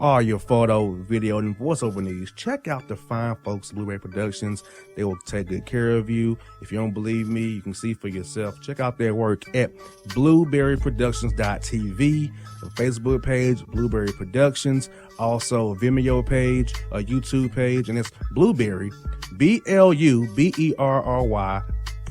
all your photo, video, and voiceover needs, check out the fine folks at Blueberry Productions. They will take good care of you. If you don't believe me, you can see for yourself. Check out their work at blueberryproductions.tv, the Facebook page, Blueberry Productions, also a Vimeo page, a YouTube page, and it's Blueberry, BLUBERRY,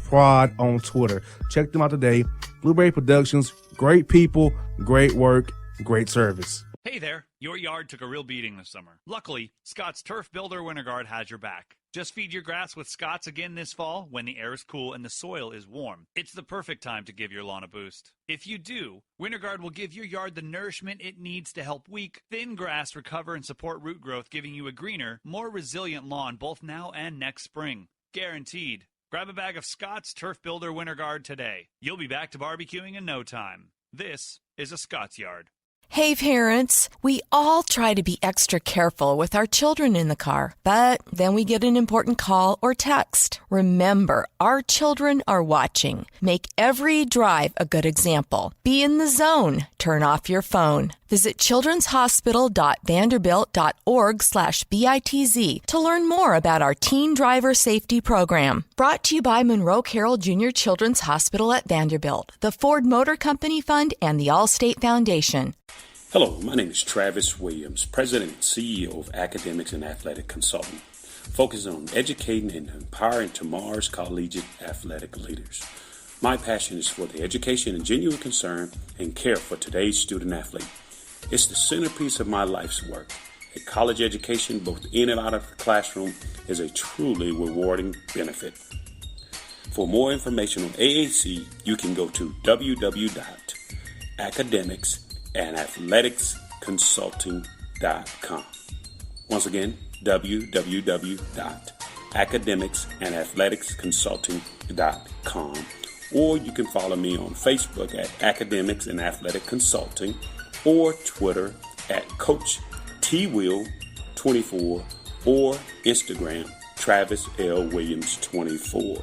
Prod on Twitter. Check them out today. Blueberry Productions, great people, great work, great service. Hey there, your yard took a real beating this summer. Luckily, Scott's Turf Builder Winter Guard has your back. Just feed your grass with Scott's again this fall when the air is cool and the soil is warm. It's the perfect time to give your lawn a boost. If you do, Winter Guard will give your yard the nourishment it needs to help weak, thin grass recover and support root growth, giving you a greener, more resilient lawn both now and next spring. Guaranteed. Grab a bag of Scott's Turf Builder Winter Guard today. You'll be back to barbecuing in no time. This is a Scott's Yard. Hey parents, we all try to be extra careful with our children in the car, but then we get an important call or text. Remember, our children are watching. Make every drive a good example. Be in the zone. Turn off your phone. Visit childrenshospital.vanderbilt.org/BITZ to learn more about our teen driver safety program. Brought to you by Monroe Carroll Jr. Children's Hospital at Vanderbilt, the Ford Motor Company Fund, and the Allstate Foundation. Hello, my name is Travis Williams, President and CEO of Academics and Athletic Consulting, focusing on educating and empowering tomorrow's collegiate athletic leaders. My passion is for the education and genuine concern and care for today's student athlete. It's the centerpiece of my life's work. A college education, both in and out of the classroom, is a truly rewarding benefit. For more information on AAC, you can go to www.academicsandathleticsconsulting.com. Once again, www.academicsandathleticsconsulting.com. Or you can follow me on Facebook at Academics and Athletic Consulting, or Twitter at Coach TWill24, or Instagram Travis L. Williams 24.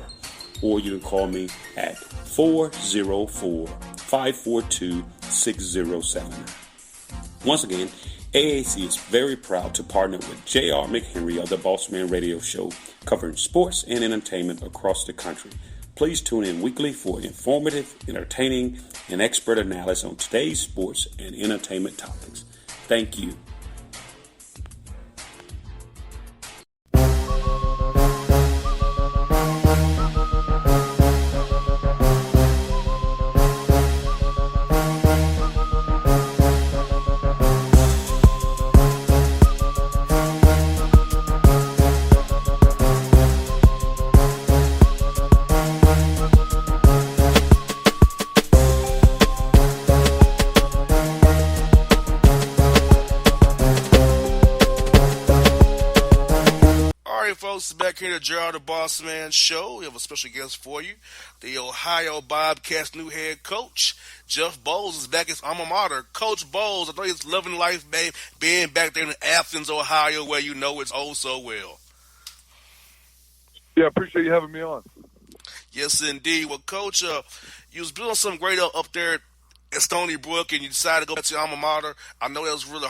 Or you can call me at 404-542-6079. Once again, AAC is very proud to partner with J.R. McHenry of the Bossman Radio Show, covering sports and entertainment across the country. Please tune in weekly for informative, entertaining, and expert analysis on today's sports and entertainment topics. Thank you. Back here at Gerald the Bossman Show. We have a special guest for you. The Ohio Bobcats' new head coach, Jeff Boals, is back at his alma mater. Coach Boals, I know he's loving life, babe, being back there in Athens, Ohio, where you know it's oh so well. Yeah, I appreciate you having me on. Yes, indeed. Well, Coach, you was doing something great up there at Stony Brook, and you decided to go back to your alma mater. I know that was really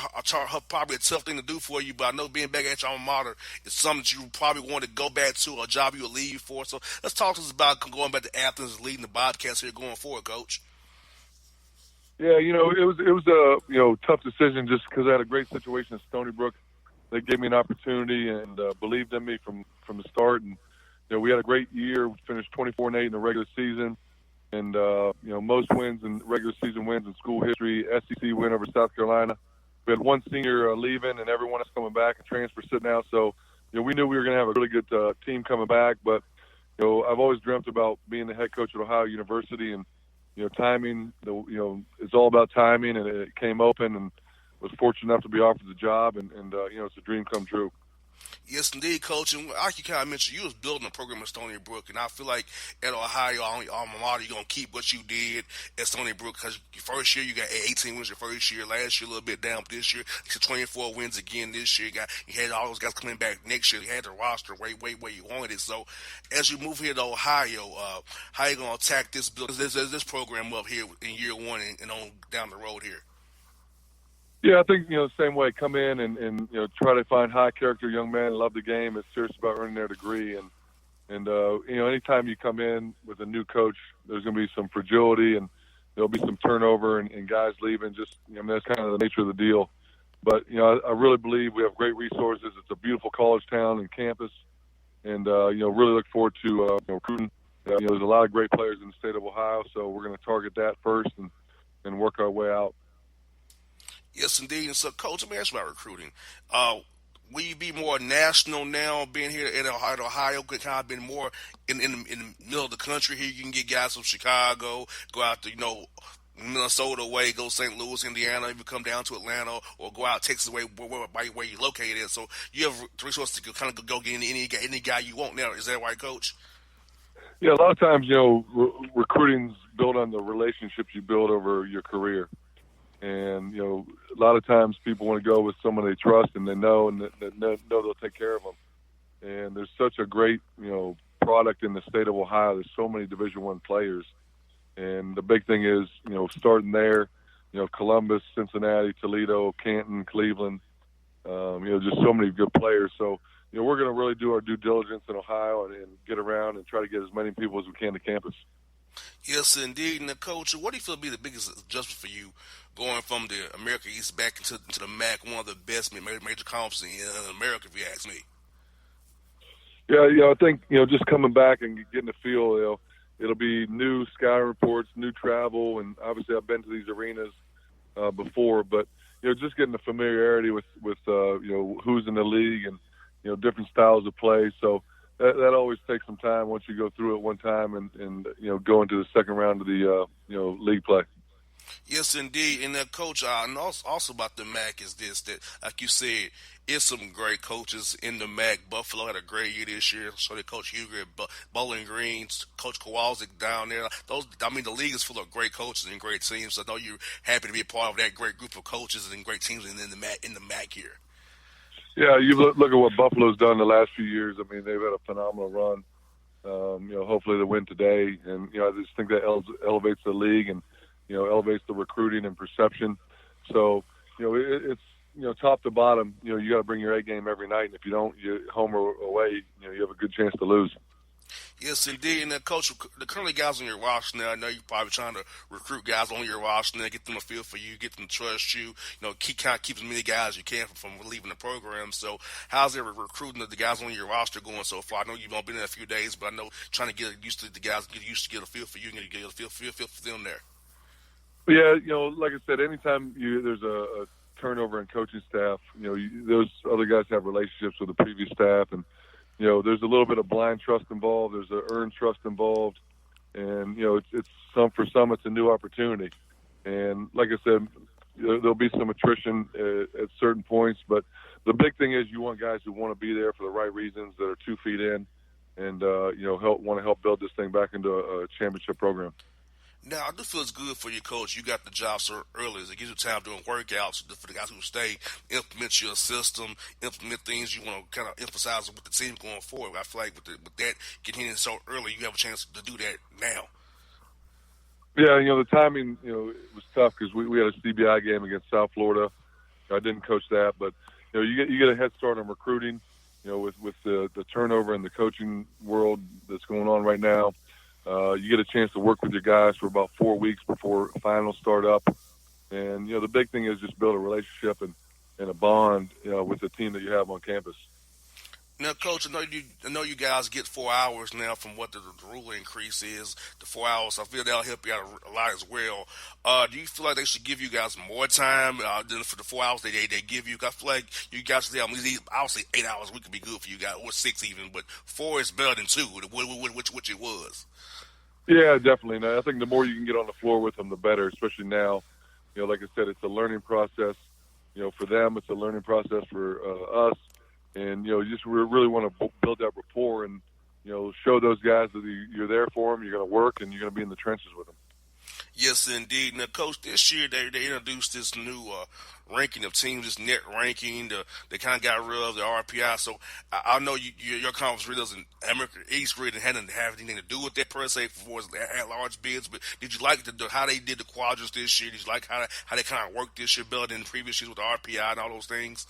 probably a tough thing to do for you, but I know being back at your alma mater is something that you probably want to go back to, a job you would leave for. So let's talk to us about going back to Athens and leading the Bobcats here going forward, Coach. Yeah, it was a tough decision just because I had a great situation at Stony Brook. They gave me an opportunity and believed in me from the start, and we had a great year. We finished 24-8 in the regular season. And, most wins and regular season wins in school history, SEC win over South Carolina. We had one senior leaving and everyone else coming back, and transfer sitting out. So, we knew we were going to have a really good team coming back. But, I've always dreamt about being the head coach at Ohio University, and, timing, it's all about timing, and it came open, and was fortunate enough to be offered the job, and it's a dream come true. Yes, indeed, Coach. And like you kind of mentioned, you was building a program at Stony Brook, and I feel like at Ohio, alma mater, you're going to keep what you did at Stony Brook, because your first year, you got 18 wins your first year. Last year, a little bit down, but this year, you got 24 wins again this year. You had all those guys coming back next year. You had the roster way where you wanted it. So as you move here to Ohio, how are you going to attack this program up here in year one and on down the road here? Yeah, I think, the same way. Come in and try to find high character young men, love the game, is serious about earning their degree. And anytime you come in with a new coach, there's going to be some fragility and there'll be some turnover and guys leaving. That's kind of the nature of the deal. But, I really believe we have great resources. It's a beautiful college town and campus. And, really look forward to recruiting. There's a lot of great players in the state of Ohio, so we're going to target that first and work our way out. Yes, indeed. And so, Coach, let me ask you about recruiting. Will you be more national now, being here in Ohio? Could kind of been more in the middle of the country here. You can get guys from Chicago, go out to Minnesota way, go St. Louis, Indiana, even come down to Atlanta, or go out Texas way where you're located. So you have the resources to kind of go get any guy you want now. Is that right, Coach? Yeah, a lot of times, recruiting's built on the relationships you build over your career. And, a lot of times people want to go with someone they trust and they know and that know they'll take care of them. And there's such a great, product in the state of Ohio. There's so many Division I players. And the big thing is, starting there, Columbus, Cincinnati, Toledo, Canton, Cleveland, just so many good players. So, we're going to really do our due diligence in Ohio and get around and try to get as many people as we can to campus. Yes, indeed. And, Coach, what do you feel will be the biggest adjustment for you going from the America East back into the MAC, one of the best major conferences in America, if you ask me? Yeah, I think, just coming back and getting a feel, it'll be new scouting reports, new travel, and obviously I've been to these arenas before, but, just getting the familiarity with who's in the league and, different styles of play. So that always takes some time once you go through it one time and go into the second round of the, league play. Yes, indeed. And, Coach, I know also about the MAC is this, that, like you said, it's some great coaches in the MAC. Buffalo had a great year this year. So did Coach Huger at Bowling Green, Coach Kowalczyk down there. The league is full of great coaches and great teams. So I know you're happy to be a part of that great group of coaches and great teams in the MAC here. Yeah, you look at what Buffalo's done the last few years. I mean, they've had a phenomenal run. Hopefully they win today. And, I just think that elevates the league and, elevates the recruiting and perception. So, it's, top to bottom, you got to bring your A game every night. And if you don't, home or away, you have a good chance to lose. Yes, indeed. And, Coach, the currently guys on your roster now, I know you're probably trying to recruit guys on your roster now, get them a feel for you, get them to trust you, keep as many guys as you can from leaving the program. So how's it recruiting the guys on your roster going so far? I know you've only been there a few days, but I know trying to get used to the guys, get a feel for you and get a feel for them there. Yeah, like I said, anytime there's a turnover in coaching staff, those other guys have relationships with the previous staff, and there's a little bit of blind trust involved. There's an earned trust involved, and it's for some it's a new opportunity. And like I said, there'll be some attrition at certain points, but the big thing is you want guys who want to be there for the right reasons, that are 2 feet in, and want to help build this thing back into a championship program. Now, I do feel it's good for you, Coach. You got the job so early. It gives you time doing workouts for the guys who stay, implement your system, implement things you want to kind of emphasize with the team going forward. I feel like with that getting in so early, you have a chance to do that now. Yeah, the timing, it was tough because we had a CBI game against South Florida. I didn't coach that, but you get a head start on recruiting. With the turnover in the coaching world that's going on right now. You get a chance to work with your guys for about 4 weeks before finals start up. And, the big thing is just build a relationship and a bond, with the team that you have on campus. Now, Coach, I know you guys get 4 hours now from what the rule increase is to 4 hours. I feel that'll help you out a lot as well. Do you feel like they should give you guys more time than for the 4 hours they give you? I feel like you guys should have, obviously 8 hours we could be good for you guys, or 6 even, but 4 is better than 2, which it was. Yeah, definitely. And I think the more you can get on the floor with them, the better, especially now. Like I said, it's a learning process. For them, it's a learning process for us. And, we really want to build that rapport and, show those guys that you're there for them, you're going to work, and you're going to be in the trenches with them. Yes, indeed. Now, Coach, this year they introduced this new ranking of teams, this net ranking. They kind of got rid of the RPI. So I know your conference really doesn't, American East really didn't have anything to do with that per se for at-large bids. But did you like how they did the quadrants this year? Did you like how they kind of worked this year better than previous years with the RPI and all those things?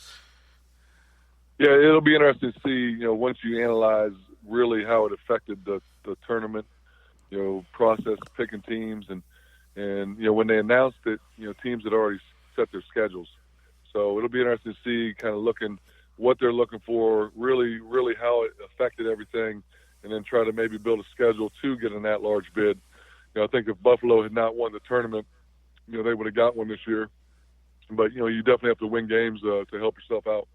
Yeah, it'll be interesting to see, once you analyze really how it affected the tournament, process picking teams and when they announced it, teams had already set their schedules. So it'll be interesting to see kind of what they're looking for, really, really how it affected everything, and then try to maybe build a schedule to get an at-large bid. I think if Buffalo had not won the tournament, they would have got one this year. But, you definitely have to win games to help yourself out.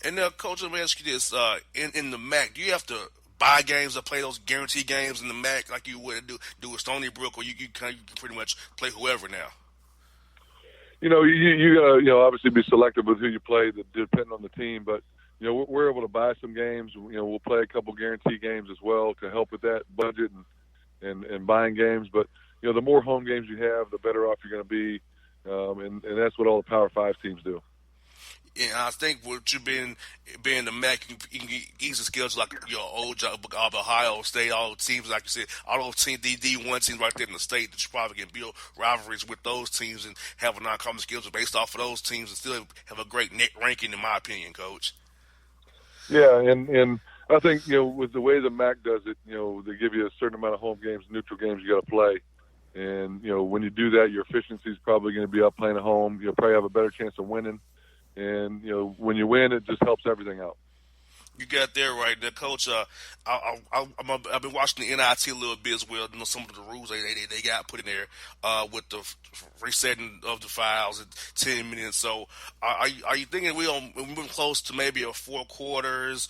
And Coach, let me ask you this: in the MAC, do you have to buy games or play those guaranteed games in the MAC like you would do with Stony Brook, or you can pretty much play whoever now? You gotta obviously be selective with who you play, depending on the team. But we're able to buy some games. We'll play a couple guaranteed games as well to help with that budget and buying games. But the more home games you have, the better off you're going to be, and that's what all the Power 5 teams do. Yeah, I think with you being the MAC, you can get easy skills like your old job of Ohio State, all the teams, like you said, all those teams, D1 teams right there in the state that you probably can build rivalries with those teams and have a non-common skills based off of those teams and still have a great net ranking, in my opinion, Coach. Yeah, and I think, with the way the MAC does it, they give you a certain amount of home games, neutral games you got to play. And, when you do that, your efficiency is probably going to be up playing at home. You'll probably have a better chance of winning. And, when you win, it just helps everything out. You got there right there, Coach. I've been watching the NIT a little bit as well. Some of the rules they got put in there with the resetting of the files at 10 minutes. So, are you thinking we're moving close to maybe a 4 quarters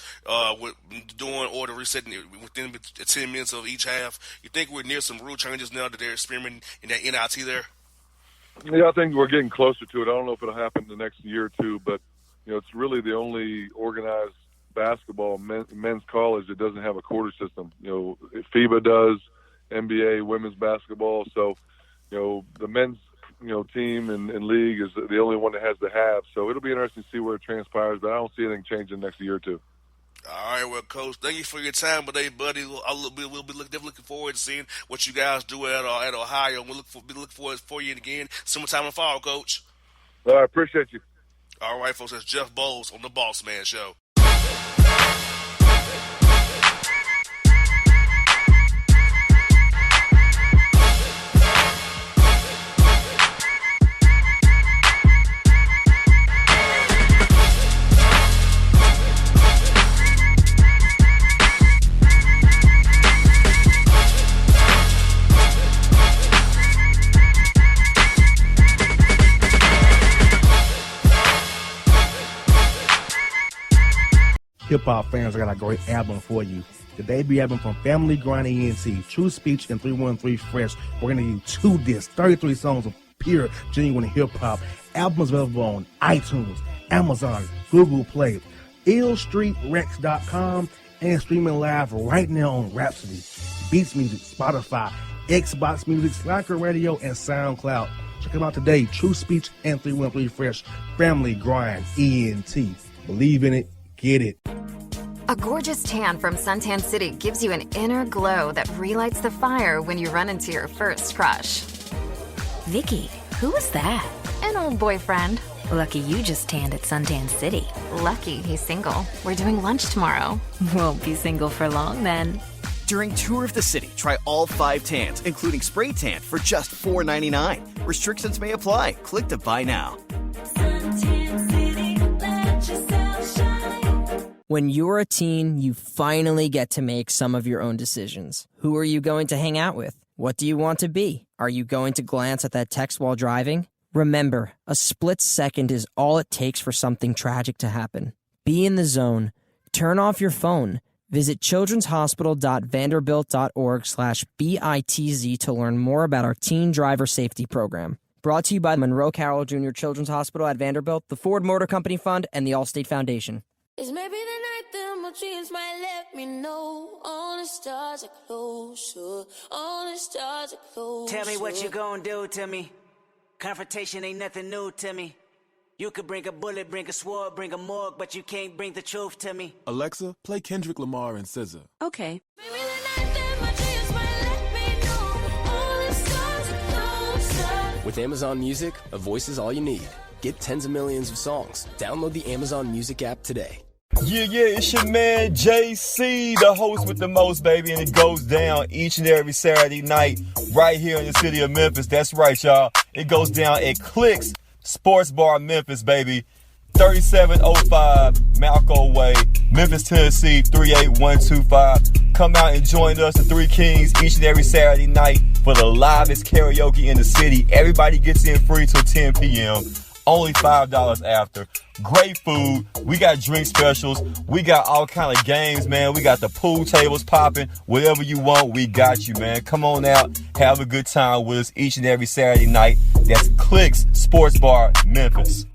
with doing or the resetting within 10 minutes of each half? You think we're near some rule changes now that they're experimenting in that NIT there? Yeah, I think we're getting closer to it. I don't know if it'll happen in the next year or two, but it's really the only organized basketball men's college that doesn't have a quarter system. FIBA does, NBA women's basketball. So, the men's team and league is the only one that has the half. So it'll be interesting to see where it transpires, but I don't see anything changing next year or two. All right, well, Coach, thank you for your time today, buddy. We'll be definitely looking forward to seeing what you guys do at Ohio. We'll be looking forward for you again sometime in the fall, Coach. All right, appreciate you. All right, folks, that's Jeff Boals on the Bossman Show. Hip-hop fans, I got a great album for you. The debut album from Family Grind ENT, True Speech and 313 Fresh. We're going to give you 2 discs, 33 songs of pure, genuine hip-hop. Albums available on iTunes, Amazon, Google Play, illstreetrex.com, and streaming live right now on Rhapsody, Beats Music, Spotify, Xbox Music, Slacker Radio, and SoundCloud. Check them out today. True Speech and 313 Fresh. Family Grind ENT. Believe in it. Get it. A gorgeous tan from Suntan City gives you an inner glow that relights the fire when you run into your first crush. Vicky, who was that? An old boyfriend. Lucky you just tanned at Suntan City. Lucky he's single. We're doing lunch tomorrow. Won't be single for long then. During Tour of the City, try all 5 tans, including spray tan, for just $4.99. Restrictions may apply. Click to buy now. Suntan City, let yourself shine. When you're a teen, you finally get to make some of your own decisions. Who are you going to hang out with? What do you want to be? Are you going to glance at that text while driving? Remember, a split second is all it takes for something tragic to happen. Be in the zone. Turn off your phone. Visit childrenshospital.vanderbilt.org/BITZ to learn more about our teen driver safety program. Brought to you by Monroe Carroll Jr. Children's Hospital at Vanderbilt, the Ford Motor Company Fund, and the Allstate Foundation. It's maybe the night that my dreams might let me know. All the stars are closer. All the stars are closer. Tell me what you gonna do to me. Confrontation ain't nothing new to me. You could bring a bullet, bring a sword, bring a morgue, but you can't bring the truth to me. Alexa, play Kendrick Lamar and SZA. Okay. Maybe the night that my dreams might let me know. All the stars are closer. With Amazon Music, a voice is all you need. Get tens of millions of songs. Download the Amazon Music app today. Yeah, it's your man JC, the host with the most, baby, and it goes down each and every Saturday night right here in the city of Memphis. That's right, y'all. It goes down at Clicks Sports Bar Memphis, baby. 3705 Malco Way, Memphis, Tennessee, 38125. Come out and join us, the Three Kings, each and every Saturday night for the livest karaoke in the city. Everybody gets in free till 10 p.m. Only $5 after. Great food. We got drink specials. We got all kind of games, man. We got the pool tables popping. Whatever you want, we got you, man. Come on out. Have a good time with us each and every Saturday night. That's Clicks Sports Bar, Memphis.